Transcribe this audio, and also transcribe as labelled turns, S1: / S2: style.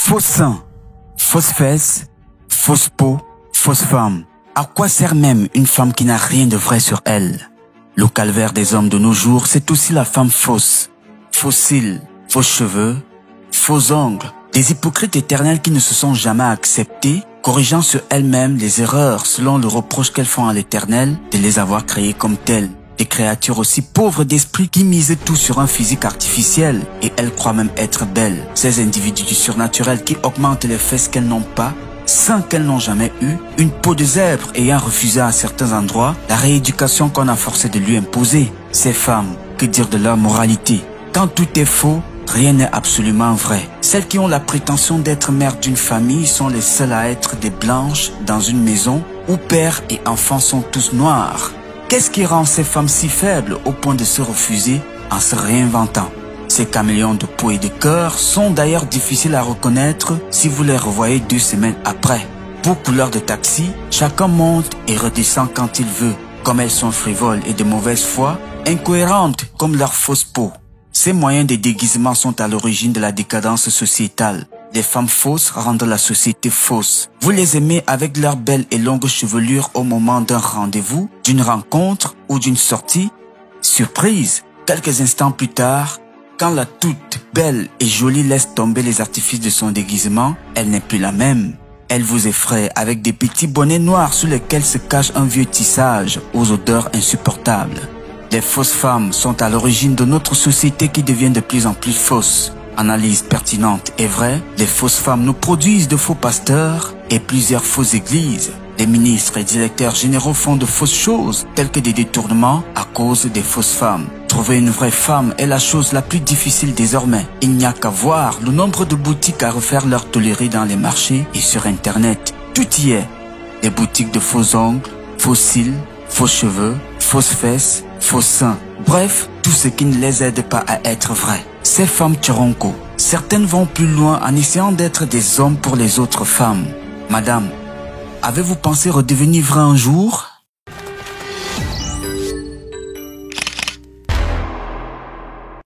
S1: Faux sein, fausses fesses, fausse peau, fausse femme. À quoi sert même une femme qui n'a rien de vrai sur elle? Le calvaire des hommes de nos jours, c'est aussi la femme fausse. Faux cils, faux cheveux, faux ongles. Des hypocrites éternels qui ne se sont jamais acceptés, corrigeant sur elles-mêmes les erreurs selon le reproche qu'elles font à l'Éternel de les avoir créées comme telles. Des créatures aussi pauvres d'esprit qui misent tout sur un physique artificiel et elles croient même être belles. Ces individus du surnaturel qui augmentent les fesses qu'elles n'ont pas, seins qu'elles n'ont jamais eu, une peau de zèbre ayant refusé à certains endroits la rééducation qu'on a forcé de lui imposer. Ces femmes, que dire de leur moralité? Quand tout est faux, rien n'est absolument vrai. Celles qui ont la prétention d'être mères d'une famille sont les seules à être des blanches dans une maison où père et enfants sont tous noirs. Qu'est-ce qui rend ces femmes si faibles au point de se refuser en se réinventant? Ces caméléons de peau et de cœur sont d'ailleurs difficiles à reconnaître si vous les revoyez 2 semaines après. Pour couleur de taxi, chacun monte et redescend quand il veut. Comme elles sont frivoles et de mauvaise foi, incohérentes comme leur fausse peau. Ces moyens de déguisement sont à l'origine de la décadence sociétale. Les femmes fausses rendent la société fausse. Vous les aimez avec leur belle et longue chevelure au moment d'un rendez-vous, d'une rencontre ou d'une sortie. Surprise, quelques instants plus tard, quand la toute belle et jolie laisse tomber les artifices de son déguisement, elle n'est plus la même. Elle vous effraie avec des petits bonnets noirs sous lesquels se cache un vieux tissage aux odeurs insupportables. Les fausses femmes sont à l'origine de notre société qui devient de plus en plus fausse. Analyse pertinente et vraie, les fausses femmes nous produisent de faux pasteurs et plusieurs fausses églises. Les ministres et directeurs généraux font de fausses choses, telles que des détournements à cause des fausses femmes. Trouver une vraie femme est la chose la plus difficile désormais. Il n'y a qu'à voir le nombre de boutiques à refaire leur tolérer dans les marchés et sur Internet. Tout y est. Des boutiques de faux ongles, faux cils, faux cheveux, fausses fesses, faux seins. Bref, tout ce qui ne les aide pas à être vrais. Ces femmes tchoronko, certaines vont plus loin en essayant d'être des hommes pour les autres femmes. Madame, avez-vous pensé redevenir vrai un jour?